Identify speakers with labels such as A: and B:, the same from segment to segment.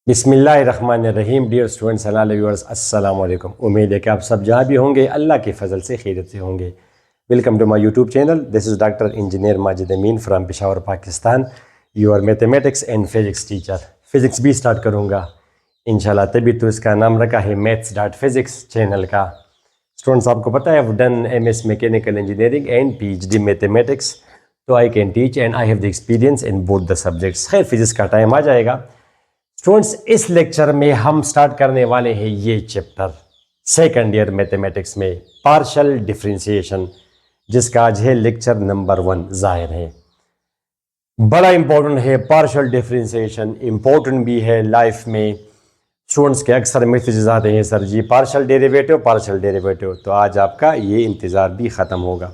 A: बिस्मिल्लाहिर्रहमानिर्रहीम। Dear students and all viewers, अस्सलाम वालेकुम। उम्मीद है कि आप सब जहाँ भी होंगे अल्लाह के फजल से खैरियत से होंगे। Welcome to my YouTube channel. This is doctor engineer Majid Amin from Peshawar Pakistan, your mathematics and physics teacher. Physics भी स्टार्ट करूँगा इंशाल्लाह, तभी तो इसका नाम रखा है मैथ्स.फिजिक्स चैनल का। स्टूडेंट्स, आपको पता है done MS mechanical engineering and PhD mathematics, तो I can teach and I have the experience in both the subjects. खैर, फिजिक्स का टाइम आ जाएगा। स्टूडेंट्स, इस लेक्चर में हम स्टार्ट करने वाले हैं ये चैप्टर सेकंड ईयर मैथमेटिक्स में, पार्शियल डिफरेंशिएशन, जिसका आज है लेक्चर नंबर 1। जाहिर है बड़ा इंपॉर्टेंट है पार्शियल डिफरेंशिएशन, इंपॉर्टेंट भी है लाइफ में। स्टूडेंट्स के अक्सर मैसेजेस आते हैं, सर जी पार्शियल डेरिवेटिव, तो आज आपका ये इंतज़ार भी ख़त्म होगा।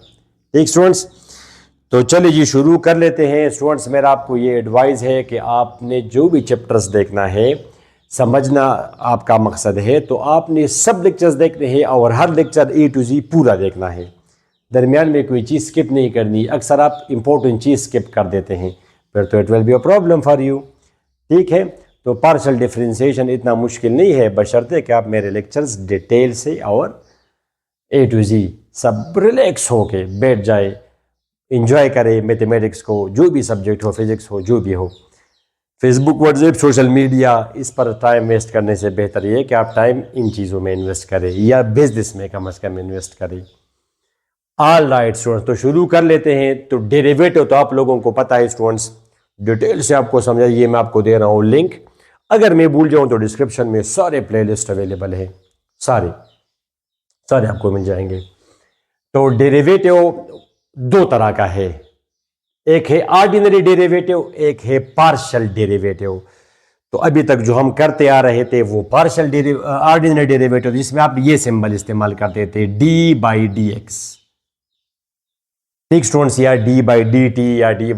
A: ठीक स्टूडेंट्स, तो चलिए जी शुरू कर लेते हैं। स्टूडेंट्स, मेरा आपको ये एडवाइस है कि आपने जो भी चैप्टर्स देखना है, समझना आपका मकसद है, तो आपने सब लेक्चर्स देखने हैं और हर लेक्चर A to Z पूरा देखना है। दरमियान में कोई चीज़ स्किप नहीं करनी। अक्सर आप इंपॉर्टेंट चीज़ स्किप कर देते हैं, फिर तो it will be a problem for you. ठीक है, तो पार्शियल डिफरेंशिएशन इतना मुश्किल नहीं है, बशर्ते कि आप मेरे लेक्चर्स डिटेल से और A to Z सब रिलैक्स होके बैठ जाए, इंजॉय करें मैथमेटिक्स को, जो भी सब्जेक्ट हो, फिजिक्स हो, जो भी हो। फेसबुक, व्हाट्सएप, सोशल मीडिया, इस पर टाइम वेस्ट करने से बेहतर ये है कि आप टाइम इन चीज़ों में इन्वेस्ट करें या बिजनेस में कम से कम इन्वेस्ट करें। ऑल राइट स्टूडेंट्स, तो शुरू कर लेते हैं। तो डेरिवेटिव तो आप लोगों को पता है स्टूडेंट्स, डिटेल से आपको समझा, ये मैं आपको दे रहा हूँ लिंक। अगर मैं भूल जाऊँ तो डिस्क्रिप्शन में सारे प्लेलिस्ट अवेलेबल है, सारे आपको मिल जाएंगे। तो डेरिवेटिव दो तरह का है, एक है ऑर्डिनरी डेरिवेटिव, एक है पार्शियल डेरिवेटिव। तो अभी तक जो हम करते आ रहे थे वो पार्शियल ऑर्डिनरी डेरिवेटिव, जिसमें आप ये सिंबल इस्तेमाल करते थे d/dx। ठीक स्टूडेंट्स, या d/dt या d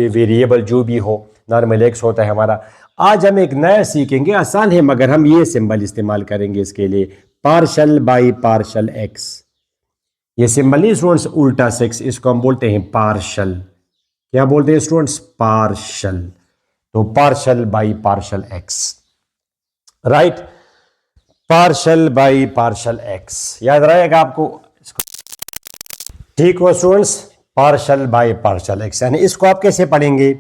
A: वेरिएबल जो भी हो, नॉर्मल x होता है हमारा। आज हम एक नया सीखेंगे, आसान है मगर हम ये सिंबल इस्तेमाल करेंगे इसके लिए, पार्शियल बाई पार्शियल x। ये सिंबल नहीं स्टूडेंट्स उल्टा सेक्स, इसको हम बोलते हैं पार्शियल। क्या बोलते हैं स्टूडेंट्स? पार्शियल। तो partial by partial x, right, partial by partial x, याद रहेगा आपको। ठीक हो students, partial by partial x, यानी इसको आप कैसे पढ़ेंगे?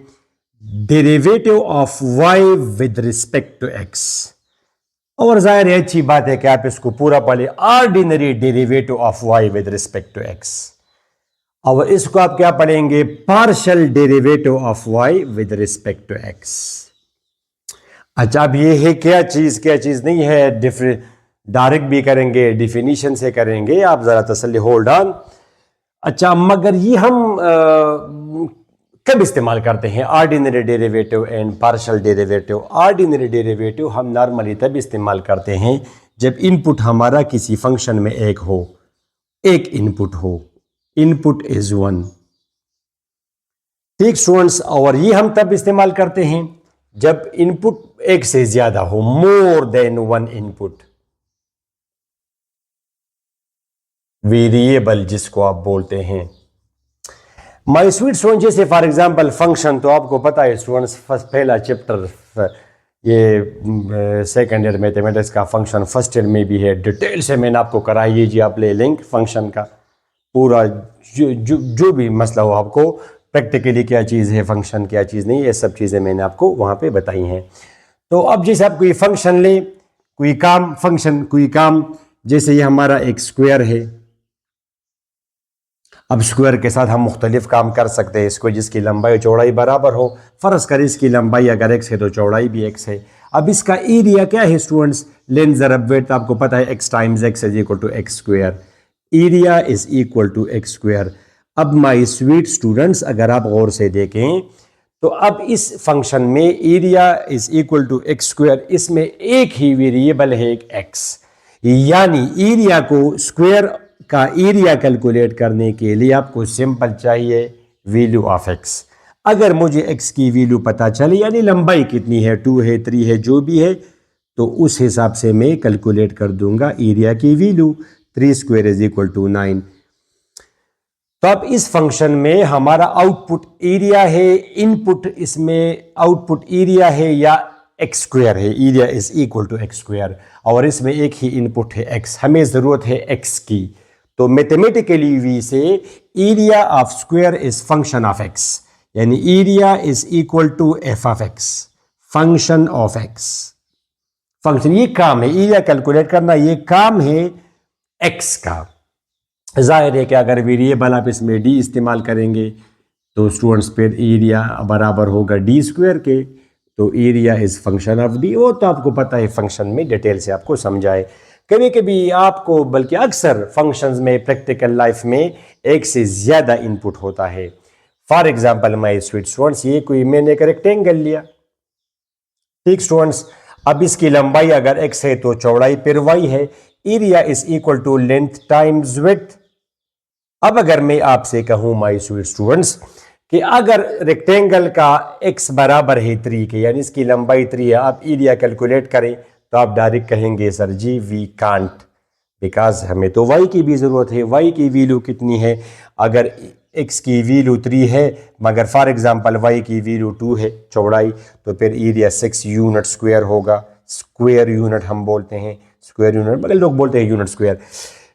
A: Derivative of y with respect to x। और जाहिर है अच्छी बात है कि आप इसको पूरा पढ़े, ordinary derivative of y with respect to x। और इसको आप क्या पढ़ेंगे? Partial derivative of y with respect to x। अच्छा, अब ये है क्या चीज नहीं है, डायरेक्ट भी करेंगे, डिफिनीशन से करेंगे, आप जरा तसल्ली होल्ड ऑन। अच्छा, मगर ये हम कब इस्तेमाल करते हैं ordinary derivative and partial derivative? Ordinary derivative हम नॉर्मली तब इस्तेमाल करते हैं जब इनपुट हमारा किसी फंक्शन में एक हो, एक इनपुट हो, इनपुट इज 1। ठीक स्टूडेंट्स, और ये हम तब इस्तेमाल करते हैं जब इनपुट एक से ज्यादा हो, मोर देन 1 इनपुट, वेरिएबल जिसको आप बोलते हैं। माय स्वीट स्टूडेंट, जैसे फॉर एग्जांपल फंक्शन, तो आपको पता है स्टूडेंट्स, पहला चैप्टर ये सेकंड ईयर मैथमेटिक्स का फंक्शन फर्स्ट ईयर में भी है, डिटेल से मैंने आपको कराई है जी, आप ले लिंक फंक्शन का पूरा, जो भी मसला हो आपको, प्रैक्टिकली क्या चीज़ है फंक्शन, क्या चीज़ नहीं, ये सब चीज़ें मैंने आपको वहाँ पे बताई हैं। तो अब जैसे आप कोई फंक्शन ले, कोई काम, जैसे ये हमारा एक स्क्वायर है। अब स्क्वायर के साथ हम मुख्तलिफ काम कर सकते हैं, इसको जिसकी लंबाई चौड़ाई बराबर हो, फर्ज कर इसकी लंबाई अगर x है तो चौड़ाई भी x है। अब इसका एरिया क्या है स्टूडेंट्स? लेंथ ज़रब विड्थ, आपको पता है x times x is equal to x square, area is equal to x square. अब माय स्वीट स्टूडेंट्स, अगर आप गौर से देखें तो अब इस फंक्शन में area is equal to x square, इसमें एक ही वेरिएबल है एक x, यानी एरिया को, स्क्वायर का एरिया कैलकुलेट करने के लिए आपको सिंपल चाहिए वैल्यू ऑफ x। अगर मुझे x की वैल्यू पता चले, यानी लंबाई कितनी है, 2 है, 3 है, जो भी है, तो उस हिसाब से मैं कैलकुलेट कर दूंगा एरिया की value. 3 square is equal to 9। तो अब इस फंक्शन में हमारा आउटपुट एरिया है, इनपुट इसमें आउटपुट एरिया है या एक्स स्क्वायर है, area is equal to x square, और इसमें एक ही इनपुट है एक्स, हमें ज़रूरत है एक्स की। तो mathematically we say area of square is function of X, यानी area is equal to F of X, function of X. Function ये काम है, एरिया कैलकुलेट करना ये काम है एक्स का। जाहिर है कि अगर वेरिएबल आप इसमें डी इस्तेमाल करेंगे तो स्टूडेंट्स फिर एरिया बराबर होगा डी स्क्वायर के, तो area is function of D. वो तो आपको पता है, फंक्शन में डिटेल से आपको समझाए। कभी कभी आपको, बल्कि अक्सर फंक्शंस में प्रैक्टिकल लाइफ में एक से ज़्यादा इनपुट होता है। For example my sweet students, ये कोई मैंने एक रेक्टेंगल लिया, ठीक स्टूडेंट्स। अब इसकी लंबाई अगर x है तो चौड़ाई फिर y है, area is equal to length times width. अब अगर मैं आपसे कहूं माय स्वीट स्टूडेंट्स कि अगर रेक्टेंगल का x बराबर है 3 के, यानी इसकी लंबाई 3 है, आप एरिया कैलकुलेट करें, तो आप डायरेक्ट कहेंगे sir ji we can't, because हमें तो y की भी ज़रूरत है। y की वैल्यू कितनी है? अगर x की वैल्यू 3 है मगर फॉर एग्जांपल y की वैल्यू 2 है चौड़ाई, तो फिर एरिया 6 यूनिट स्क्वायर होगा। स्क्वायर यूनिट हम बोलते हैं, स्क्वायर यूनिट मगर लोग बोलते हैं यूनिट स्क्वायर,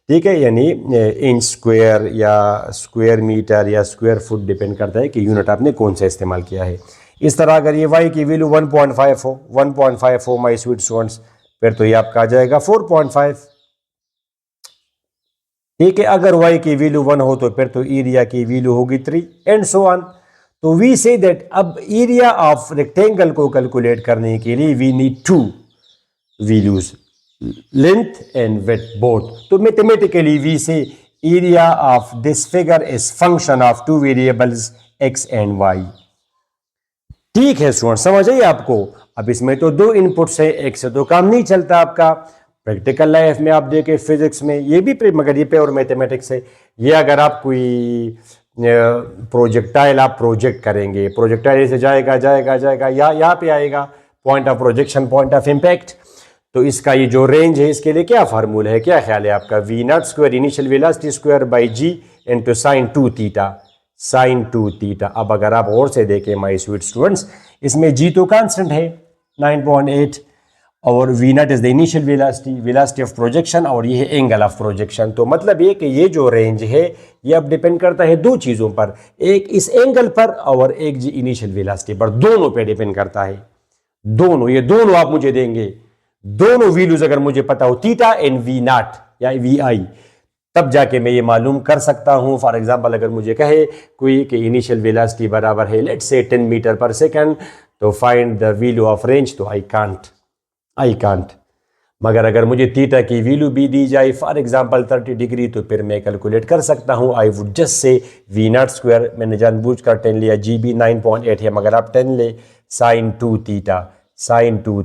A: ठीक है, यानी इंच स्क्वायर या स्क्वायर मीटर या स्क्वायर फुट, डिपेंड करता है कि यूनिट आपने कौन सा इस्तेमाल किया है। इस तरह अगर ये y की वैल्यू 1.5 हो माय स्वीट स्टूडेंट्स, फिर तो ये आपका आ जाएगा 4.5, ठीक है। अगर y की वैल्यू 1 हो तो फिर तो एरिया की वैल्यू होगी 3 एंड सो ऑन। तो वी से दैट अब एरिया ऑफ रेक्टेंगल को कैलकुलेट करने के लिए we need 2 values, length and width both. तो mathematically we say area of this figure is function of 2 variables x and y। ठीक है student, समझ आई आपको? अब इसमें तो 2 इनपुट्स है, एक से तो काम नहीं चलता आपका। प्रैक्टिकल लाइफ में आप देखें फिजिक्स में ये भी, मगर ये प्योर मैथमेटिक्स है। ये अगर आप कोई प्रोजेक्टाइल आप प्रोजेक्ट करेंगे, प्रोजेक्टाइल से जाएगा जाएगा जाएगा यहाँ पे आएगा, point of projection, point of impact. तो इसका ये जो रेंज है, इसके लिए क्या फार्मूला है, क्या ख्याल है आपका? V naught square initial velocity square by G into sine 2 theta, sine 2 theta. अब अगर आप और से देखें माय स्वीट स्टूडेंट्स, इसमें जी तो कांस्टेंट है 9.8, और V naught is the initial velocity, velocity of projection, और ये है एंगल ऑफ प्रोजेक्शन। तो मतलब ये कि ये जो रेंज है ये अब डिपेंड करता है 2 चीज़ों पर, एक इस एंगल पर और एक जी इनिशियल वेलोसिटी पर, दोनों पे डिपेंड करता है। दोनों, ये दोनों आप मुझे देंगे, दोनों वैल्यूज अगर मुझे पता हो, थीटा एंड वी नॉट या वी आई, तब जाके मैं ये मालूम कर सकता हूं। फॉर एग्जांपल अगर मुझे कहे कोई कि इनिशियल वेलोसिटी बराबर है लेट्स से 10 मीटर पर सेकंड, तो find the value of range, तो आई कांट। मगर अगर मुझे थीटा की वैल्यू भी दी जाए फॉर एग्जांपल 30 डिग्री, तो फिर मैं कैलकुलेट कर सकता हूं। I would just say V naught square, मैंने जानबूझकर 10 लिया, जी बी 9.8 है मगर आप 10 ले, साइन 2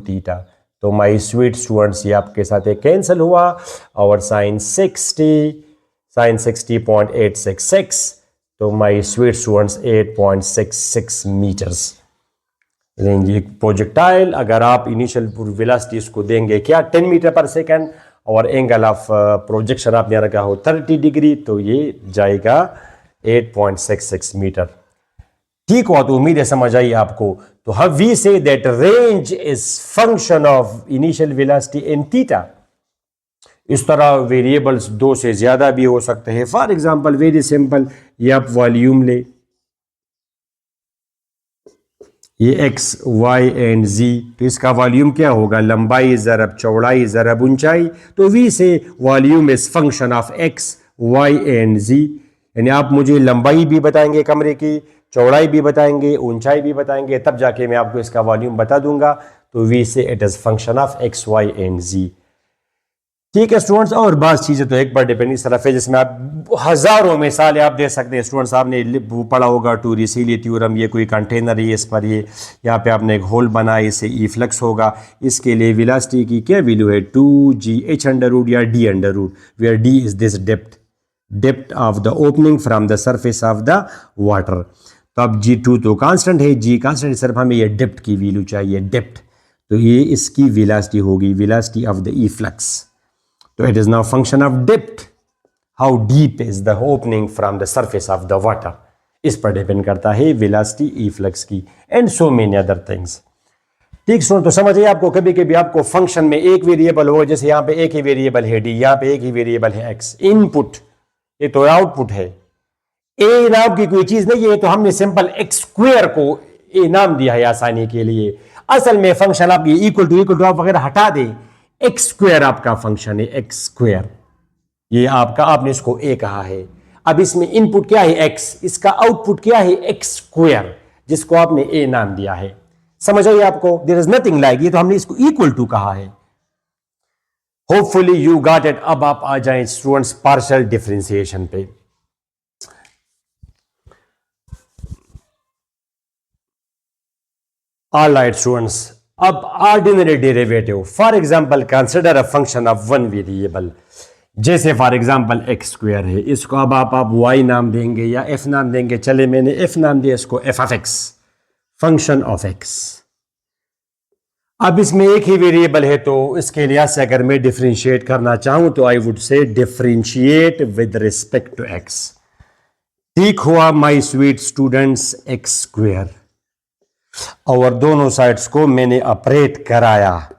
A: थीटा। तो माय स्वीट स्टूडेंट्स ये आपके साथ एक कैंसिल हुआ, और साइन 60.866, तो my sweet students 8.66 meters range. एक प्रोजेक्टाइल अगर आप इनिशियल वेलोसिटी इसको देंगे क्या 10 मीटर पर सेकंड, और एंगल ऑफ प्रोजेक्शन आपने रखा हो 30 डिग्री, तो ये जाएगा 8.66 मीटर। ठीक हुआ, तो उम्मीद है समझ आई आपको। तो हम we say that range is function of initial velocity in theta. इस तरह वेरिएबल्स 2 से ज्यादा भी हो सकते हैं। फॉर एग्जांपल वेरी सिंपल, ये आप वॉल्यूम ले, ये एक्स वाई एंड जी, तो इसका वॉल्यूम क्या होगा? लंबाई ज़रब चौड़ाई ज़रब ऊंचाई। तो we say volume is function of x Y and Z, यानी आप मुझे लंबाई भी बताएंगे कमरे की, चौड़ाई भी बताएंगे, ऊंचाई भी बताएंगे, तब जाके मैं आपको इसका वॉल्यूम बता दूंगा। तो we say it is function of x Y and Z. ठीक है स्टूडेंट्स, और बात चीज़ें तो एक बार डिपेंड इस तरफ है जिसमें आप हज़ारों मिसालें आप दे सकते हैं। स्टूडेंट्स आपने पढ़ा होगा टू रिसीली थ्योरम, ये कोई कंटेनर है, इस पर ये यहाँ पे आपने एक होल बनाया, इससे ई फ्लक्स होगा। इसके लिए वेलोसिटी की क्या वैल्यू है? 2g h अंडर रूट या d under root, where d is this depth of the opening from the surface of the water. तो अब g2 तो कांस्टेंट है, g कांस्टेंट, सिर्फ हमें ये डेप्थ की वैल्यू चाहिए, डेप्थ। तो ये इसकी वेलोसिटी होगी, velocity of the E flux. तो it is now function of depth, how deep is the opening from the surface of the water, इस पर डिपेंड करता है वेलोसिटी ई फ्लक्स की, and so many other things. ठीक सुनो, तो समझिए आपको कभी कभी आपको फंक्शन में एक वेरिएबल हो, जैसे यहाँ पे एक ही वेरिएबल है डी, यहाँ पे एक ही वेरिएबल है एक्स, इनपुट ये तो आउटपुट है, ए नाम की कोई चीज नहीं है, तो हमने सिंपल एक्स स्क्वायर को ए नाम दिया है आसानी के लिए। असल में फंक्शन आप ये इक्वल टू आप वगैरह हटा दें, एक्स स्क्वायर आपका फंक्शन है, एक्स स्क्वायर ये आपका, आपने इसको ए कहा है। अब इसमें इनपुट क्या है एक्स, इसका आउटपुट क्या है एक्स स्क्वायर, जिसको आपने ए नाम दिया है। समझ आइए आपको, देयर इज नथिंग लाइक, ये तो हमने इसको इक्वल टू कहा है। Hopefully you got it. अब आप आ जाएं स्टूडेंट्स पार्शियल डिफरेंशिएशन पे। All right, students. अब ordinary derivative, for example consider a function of one variable, जैसे फॉर एग्जाम्पल एक्स स्क्वायर है, इसको अब आप वाई नाम देंगे या एफ नाम देंगे। चले मैंने एफ नाम दिया इसको, F of X, function of x. अब इसमें एक ही वेरिएबल है, तो इसके लिहाज से अगर मैं डिफरेंशिएट करना चाहूं तो I would say differentiate with respect to x. ठीक हुआ my sweet students, x square, और दोनों साइड्स को मैंने ऑपरेट कराया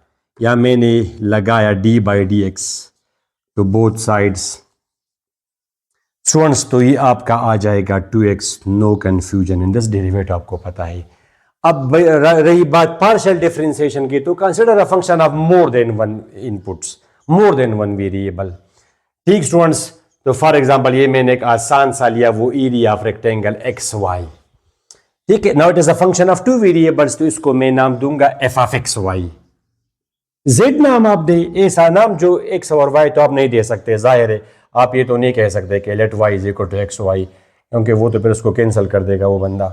A: या मैंने लगाया D by D x to both sides students, तो ये आपका आ जाएगा 2x, no confusion in this derivative, आपको पता है। अब रही बात पार्शियल डिफरेंशिएशन की, तो consider a function of more than one inputs, more than one variable. ठीक स्टूडेंट्स, तो फॉर एग्जांपल ये मैंने एक आसान सा लिया, वो area of rectangle x Y, ठीक है। Now it is a function of two variables, तो इसको मैं नाम दूंगा f of x y. Z नाम आप दे, ऐसा नाम जो एक्स और वाई तो आप नहीं दे सकते, जाहिर है। आप ये तो नहीं कह सकते कि let y is equal to x y, क्योंकि वो तो फिर उसको कैंसिल कर देगा वो बंदा,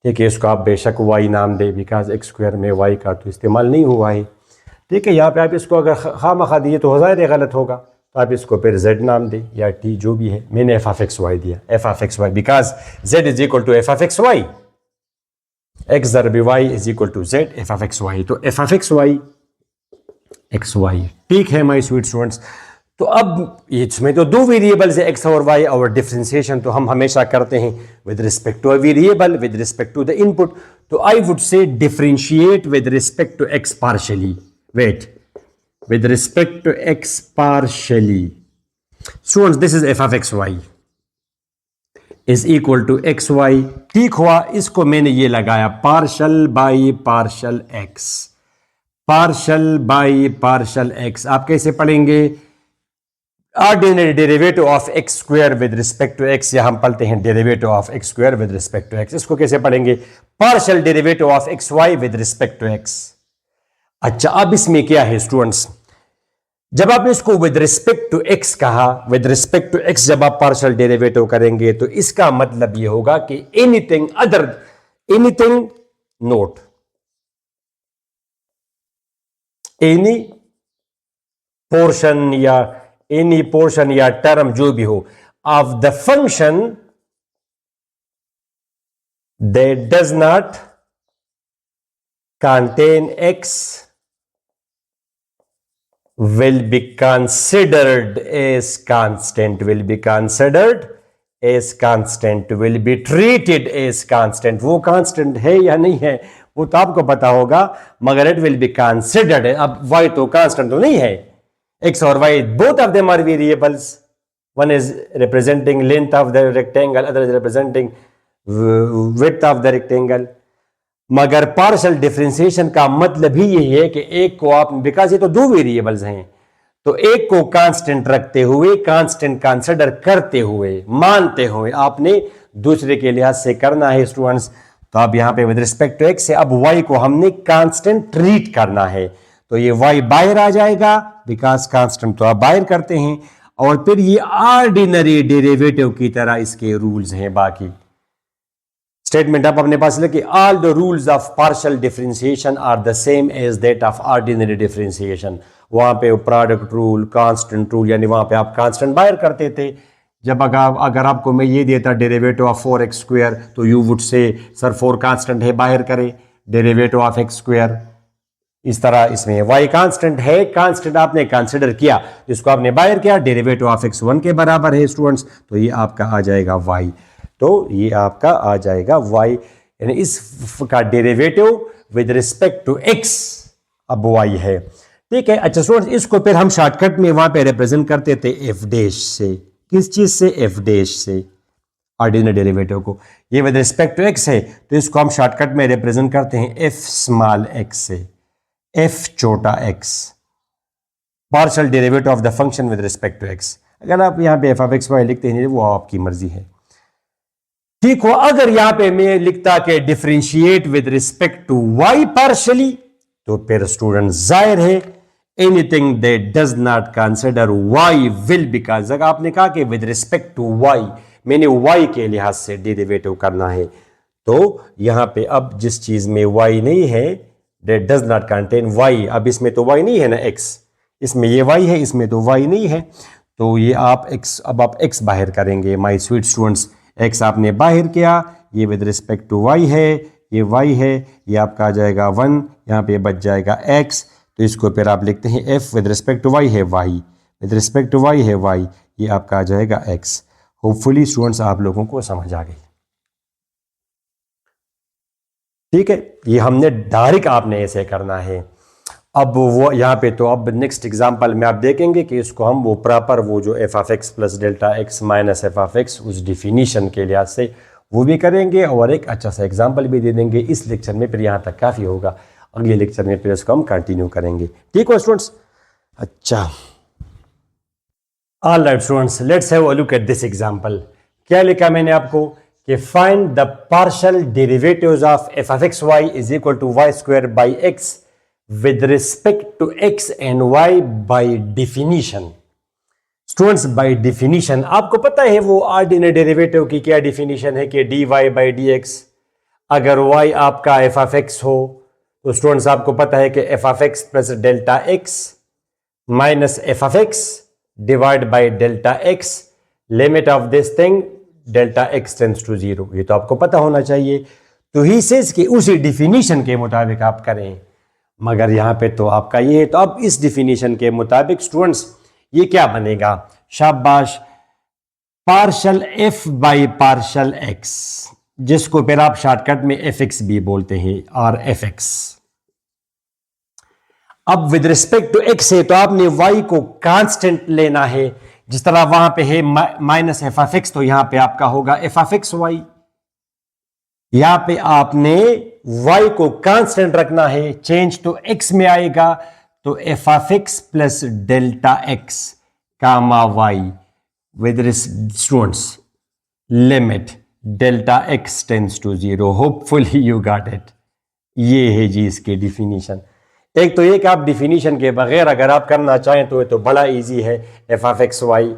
A: ठीक है। इसको आप बेशक वाई नाम दे, बिकॉज एक्स स्क्वायर में वाई का तो इस्तेमाल नहीं हुआ है, ठीक है। यहाँ पे आप इसको अगर खामखा दिए तो जाहिर है गलत होगा, तो आप इसको फिर जेड नाम दे या टी, जो भी है। मैंने एफ ऑफ एक्स वाई दिया, F of x Y, because Z is equal to F of x Y, X दर B Y is equal to Z F of x Y, तो F of x Y X Y, ठीक है my sweet students. तो अब इसमें तो दो variables है एक्स और वाई, और डिफरेंशिएशन तो हम हमेशा करते हैं with respect to a variable, with respect to the input. तो I would say differentiate with respect to X partially, wait, with respect to X partially students, this is F of x Y is equal to x Y. ठीक हुआ, इसको मैंने ये लगाया partial by partial X, partial by partial X. आप कैसे पढ़ेंगे, ordinary derivative of x square with respect to X, या हम पढ़ते हैं derivative of x square with respect to x. इसको कैसे पढ़ेंगे, partial derivative of x y with respect to x. अच्छा, अब इसमें क्या है स्टूडेंट्स, जब आपने इसको विद रिस्पेक्ट टू एक्स कहा, विद रिस्पेक्ट टू एक्स जब आप पार्शियल डेरिवेटिव करेंगे, तो इसका मतलब यह होगा कि anything other, anything note, any portion या एनी पोर्शन या टर्म जो भी हो of the function that does not contain x will be considered as constant, will be considered as constant, will be treated as constant। वो constant है या नहीं है वो तो आपको पता होगा, मगर it will be considered है। अब y तो constant तो नहीं है, x और y both of them are variables, one is representing length of the rectangle, other is representing width of the rectangle। मगर पार्शियल डिफरेंशिएशन का मतलब ही यही है कि एक को आप, बिकॉज ये तो दो वेरिएबल्स हैं, तो एक को कांस्टेंट रखते हुए, कांस्टेंट कंसिडर करते हुए, मानते हुए आपने दूसरे के लिहाज से करना है स्टूडेंट्स। तो अब यहां पे विद रिस्पेक्ट टू एक्स से अब वाई को हमने कांस्टेंट ट्रीट करना है, तो ये वाई बाहर आ जाएगा, बिकॉज कांस्टेंट तो आप बाहर करते हैं, और फिर ये ऑर्डिनरी डेरिवेटिव की तरह इसके रूल्स हैं। बाकी स्टेटमेंट आप अपने पास लिखिए, all the rules of partial differentiation are the same as that of ordinary differentiation. वहां पे प्रोडक्ट रूल, कांस्टेंट रूल, यानी वहां पे आप कांस्टेंट बाहर करते थे। जब अगर आपको मैं ये देता डेरिवेटिव ऑफ 4x स्क्वायर, तो you would say sir 4 constant है, बाहर करें डेरिवेटिव ऑफ x स्क्वायर। इस तरह इसमें y कांस्टेंट है, कांस्टेंट आपने कंसिडर किया, जिसको आपने बाहर किया, डेरिवेटिव ऑफ x1 के बराबर है स्टूडेंट्स, तो ये आपका आ जाएगा y, तो ये आपका आ जाएगा y, यानी इस का derivative with respect to x, अब वाई है, ठीक है। अच्छा स्टूडेंट्स, इसको फिर हम शॉर्टकट में वहां पे रिप्रेजेंट करते थे एफ डैश से। किस चीज से? एफ डैश से, ऑर्डिनरी डेरिवेटिव को। ये विद रिस्पेक्ट टू एक्स है तो इसको हम शॉर्टकट में रिप्रेजेंट करते हैं एफ स्मॉल एक्स से, एफ छोटा x, partial derivative of the function with respect to x. अगर आप यहां पे एफ ऑफ एक्स वाई लिखते हैं वो आपकी मर्जी है, ठीक हो। अगर यहां पे मैं लिखता कि differentiate with respect to y partially, तो फिर स्टूडेंट जाहिर है anything that does not consider y will, because अगर आपने कहा कि विद रिस्पेक्ट टू वाई, मैंने वाई के लिहाज से डेरिवेटिव करना है, तो यहां पे अब जिस चीज में वाई नहीं है, that does not contain y, अब इसमें तो वाई नहीं है ना एक्स, इसमें ये वाई है, इसमें तो वाई नहीं है, तो ये आप एक्स, अब आप एक्स बाहर करेंगे माय स्वीट स्टूडेंट्स। एक्स आपने बाहर किया, ये विद रिस्पेक्ट टू वाई है, ये वाई है, ये आपका आ जाएगा 1, यहाँ पे बच जाएगा एक्स, तो इसको फिर आप लिखते हैं F with respect to Y है Y, with respect to Y है वाई, ये आपका आ जाएगा एक्स। होपफुली स्टूडेंट्स आप लोगों को समझ आ गई, ठीक है। ये हमने डायरेक्ट आपने ऐसे करना है। अब वो यहाँ पे तो अब नेक्स्ट एग्जांपल में आप देखेंगे कि इसको हम वो प्रॉपर वो जो F of x plus delta x minus F of x उस डिफिनीशन के लिहाज से वो भी करेंगे और एक अच्छा सा एग्जांपल भी दे देंगे इस लेक्चर में। फिर यहाँ तक काफ़ी होगा, अगले लेक्चर में फिर इसको हम कंटिन्यू करेंगे, ठीक हो स्टूडेंट्स। अच्छा all right students, let's have a look at this example. क्या लिखा मैंने आपको कि find the partial derivatives of f of x Y is equal to y square by x with respect to x and y by definition। Students by definition आपको पता है वो ordinary derivative की क्या डिफिनीशन है कि dy बाई dx, अगर y आपका f ऑफ x हो तो स्टूडेंट्स आपको पता है कि f of x plus delta x minus f of x divide by delta x, limit of this thing delta x tends to 0, ये तो आपको पता होना चाहिए। तो ही सेज कि उसी डिफिनीशन के मुताबिक आप करें, मगर यहां पे तो आपका ये है, तो अब इस डिफिनीशन के मुताबिक स्टूडेंट्स ये क्या बनेगा? शाबाश, partial F by partial x, जिसको फिर आप शॉर्टकट में एफ एक्स भी बोलते हैं, और एफ एक्स। अब विद रिस्पेक्ट टू एक्स है तो आपने वाई को कांस्टेंट लेना है, जिस तरह वहां पे है माइनस एफ ऑफ एक्स, तो यहां पे आपका होगा एफ ऑफ एक्स वाई। यहां पे आपने y को कांस्टेंट रखना है, चेंज तो x में आएगा, तो F of x plus delta x comma y with students limit delta x tends to 0। Hopefully you got it. ये है जी इसकी डिफिनीशन। एक तो ये कि आप डिफिनीशन के बगैर अगर आप करना चाहें तो ये तो बड़ा इजी है, f of x y,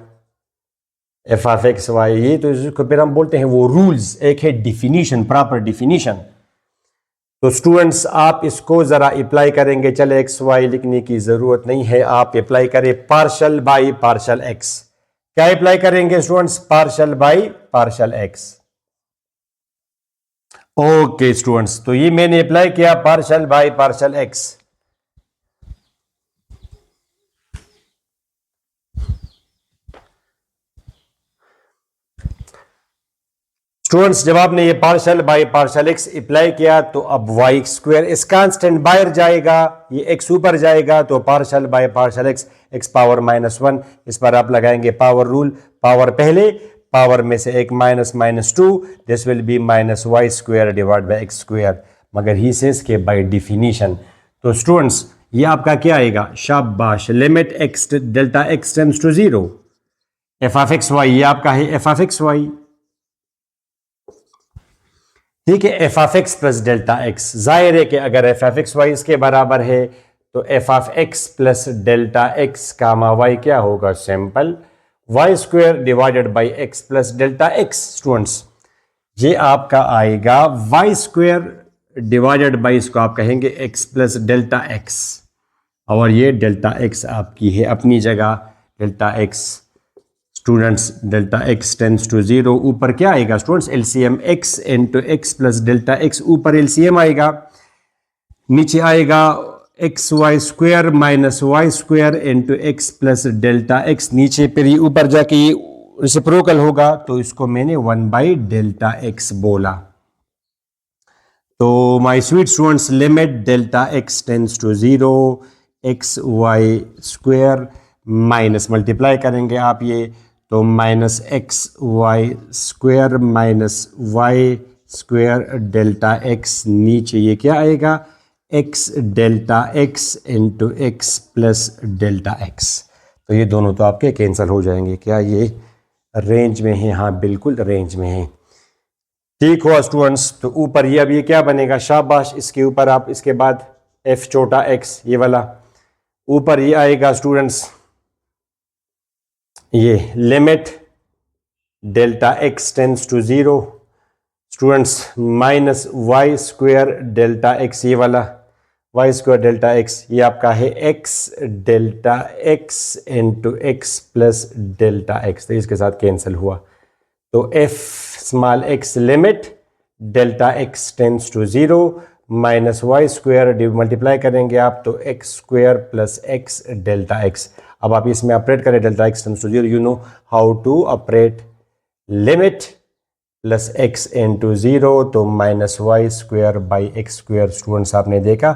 A: f of x y, ये तो इसको फिर हम बोलते हैं वो रूल्स। एक है डिफिनीशन, प्रॉपर डिफिनीशन। तो स्टूडेंट्स आप इसको जरा अप्लाई करेंगे, चले एक्स वाई लिखने की जरूरत नहीं है, आप अप्लाई करें पार्शल बाई पार्शल एक्स। क्या अप्लाई करेंगे students? Partial by partial x. Okay students, तो ये मैंने अप्लाई किया partial by partial x. Students जब आपने ये partial by partial x apply किया तो अब वाई स्क्वायर इस कांस्टेंट बाहर जाएगा, ये एक्स ऊपर जाएगा, तो partial by partial x, x power -1, इस पर आप लगाएंगे पावर रूल, पावर पहले, पावर में से एक minus -2, this will be minus Y square divide by x square. मगर ही सेज के बाई डिफिनीशन, तो स्टूडेंट्स ये आपका क्या आएगा? शाबाश, limit x delta x tends to 0, f of x y, ये आपका है एफ ऑफ एक्स वाई, ठीक है। F of x plus delta x, जाहिर है कि अगर एफ ऑफ एक्स वाई इसके बराबर है तो F of x plus delta x comma y क्या होगा? Simple, y square divided by x plus delta x. Students ये आपका आएगा वाई स्क्वायर डिवाइडेड बाई, इसको आप कहेंगे एक्स प्लस डेल्टा एक्स, और ये डेल्टा एक्स आपकी है अपनी जगह, delta x. Students delta x tends to 0, ऊपर क्या आएगा students? LCM x into x plus delta x, ऊपर एलसीएम आएगा, नीचे आएगा x y square minus Y square into x plus delta x, नीचे फिर ये ऊपर जाके ये रेसिप्रोकल होगा, तो इसको मैंने 1 बाई डेल्टा एक्स बोला। तो my sweet students, limit delta x tends to 0, x y square minus multiply करेंगे आप ये, तो minus x y square minus Y square delta x, नीचे ये क्या आएगा, x delta x into x plus delta x. तो ये दोनों तो आपके कैंसिल हो जाएंगे। क्या ये रेंज में है? हाँ बिल्कुल रेंज में है। ठीक हुआ स्टूडेंट्स। तो ऊपर ये अब ये क्या बनेगा, शाबाश, इसके ऊपर आप इसके बाद एफ छोटा एक्स ये वाला ऊपर ये आएगा स्टूडेंट्स, ये limit delta x tends to 0 students minus Y square delta x, ये वाला वाई स्क्वायर डेल्टा एक्स, ये आपका है x delta x into x plus delta x. तो इसके साथ कैंसिल हुआ। तो f small x limit delta x tends to 0 minus Y square multiply करेंगे आप, तो x square plus x delta x. अब आप इसमें ऑपरेट करें delta x tends to 0, you know how to operate limit plus x into 0, तो minus Y square by x square. Students आपने देखा,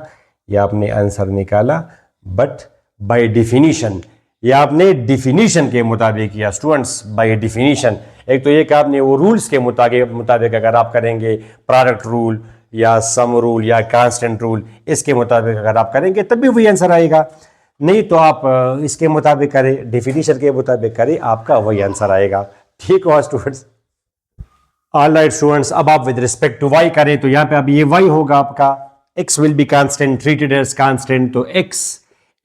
A: ये आपने आंसर निकाला, बट बाय डिफिनीशन, ये आपने डिफिनीशन के मुताबिक किया स्टूडेंट्स, बाय डिफिनीशन। एक तो ये कि आपने वो रूल्स के मुताबिक अगर आप करेंगे, प्रोडक्ट रूल या सम रूल या कांस्टेंट रूल, इसके मुताबिक अगर आप करेंगे तब भी वही आंसर आएगा। नहीं तो आप इसके मुताबिक करें, डिफिनीशन के मुताबिक करें, आपका वही आंसर आएगा। ठीक हुआ स्टूडेंट्स? ऑल राइट स्टूडेंट्स, अब आप विद रिस्पेक्ट टू वाई करें, तो यहाँ पे अब ये वाई होगा आपका, x will be constant, treated as constant, तो x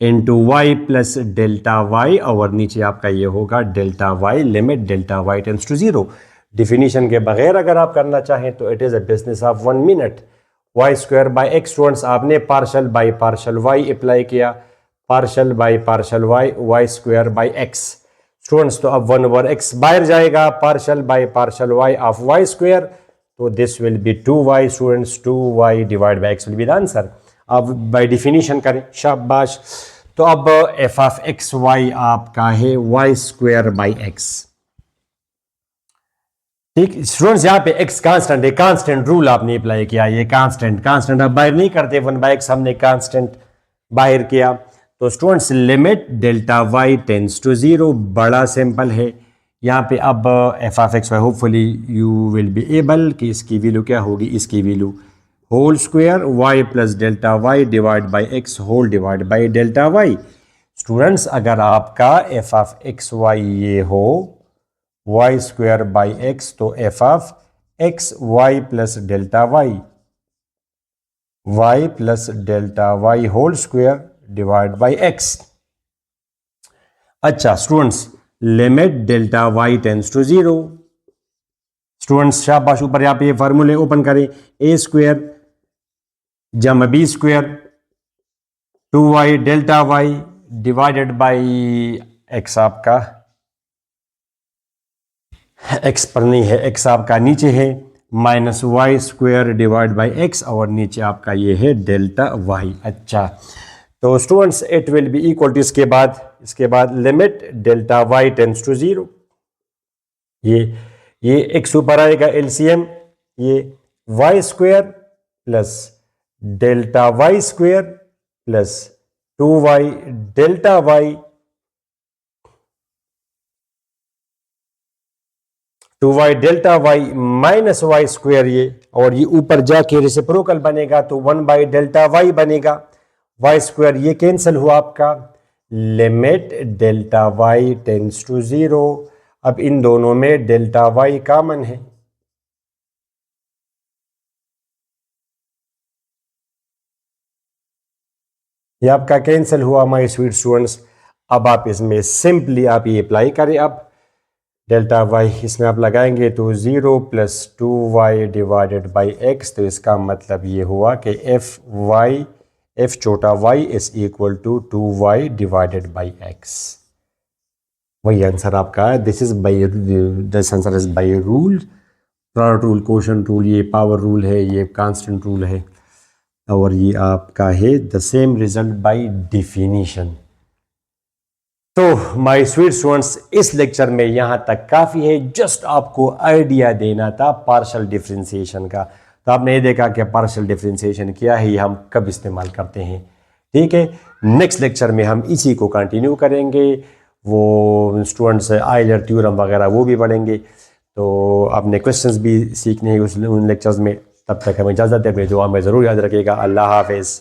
A: into Y plus delta Y, और नीचे आपका ये होगा delta Y limit delta Y tends to 0। Definition के बगैर अगर आप करना चाहें तो it is a business of 1 minute. Y square by X, students आपने partial by partial Y apply किया, partial by partial Y, Y square by X students, तो अब 1 ओवर एक्स बाहर जाएगा, partial by partial Y of Y square, तो this will be 2y students, 2y divide by X will be the answer. अब by definition करें, शाबाश। तो अब एफ ऑफ एक्स वाई आपका है वाई स्क्वायर बाई एक्स। ठीक स्टूडेंट्स, यहाँ पे x कांस्टेंट है, कांस्टेंट रूल आपने अप्लाई किया, ये कांस्टेंट आप बाहर नहीं करते, 1/x हमने कांस्टेंट बाहर किया। तो students limit delta Y tends to 0, बड़ा सिंपल है। यहाँ पे अब f of x y, hopefully you will be able कि इसकी वैल्यू क्या होगी, इसकी value whole square y plus delta y divide by x whole divide by delta y. Students अगर आपका एफ ऑफ एक्स वाई ये हो वाई स्क्वायर बाई एक्स, तो F of x y plus delta y, y plus delta Y whole square divide by X. अच्छा students, limit delta Y tends to 0, students शाबाश, ऊपर यहाँ पे ये फार्मूले ओपन करें, ए स्क्वायर जमा B square 2y delta Y divided by X, आपका एक्स पर नहीं है, एक्स आपका नीचे है, minus Y square divide by X, और नीचे आपका ये है डेल्टा वाई। अच्छा तो students it will be equal to, इसके बाद limit delta Y tends to 0, ये एक्स ऊपर आएगा एलसीएम, ये y square plus delta y square plus 2y delta y, 2y delta y minus Y square, ये और ये ऊपर जाके रेसिप्रोकल बनेगा, तो 1 डेल्टा वाई बनेगा, वाई स्क्वायर ये कैंसिल हुआ आपका, limit delta Y tends to 0। अब इन दोनों में डेल्टा वाई कॉमन है, ये आपका कैंसिल हुआ माय स्वीट स्टूडेंट्स। अब आप इसमें सिंपली आप ये अप्लाई करें, अब डेल्टा वाई इसमें आप लगाएंगे तो 0 plus 2y divided by x, तो इसका मतलब ये हुआ कि एफ छोटा y is equal to 2y divided by x. वही आंसर आपका है। This answer is by rule, product rule, quotient rule, ये पावर रूल है, ये कांस्टेंट रूल है, और ये आपका है the same result by definition. तो माय स्वीट स्टूडेंट्स, इस लेक्चर में यहाँ तक काफ़ी है, जस्ट आपको आइडिया देना था पार्शियल डिफरेंशिएशन का। तो आपने ये देखा कि पार्शियल डिफरेंशिएशन क्या है, ये हम कब इस्तेमाल करते हैं। ठीक है, नेक्स्ट लेक्चर में हम इसी को कंटिन्यू करेंगे, वो स्टूडेंट्स आइलर थ्योरम वगैरह वो भी पढ़ेंगे। तो आपने क्वेश्चंस भी सीखने हैं उन लेक्चर्स में। तब तक हमें इजाज़त है, अपनी दुआ में ज़रूर याद रखिएगा। अल्लाह हाफ़िज़।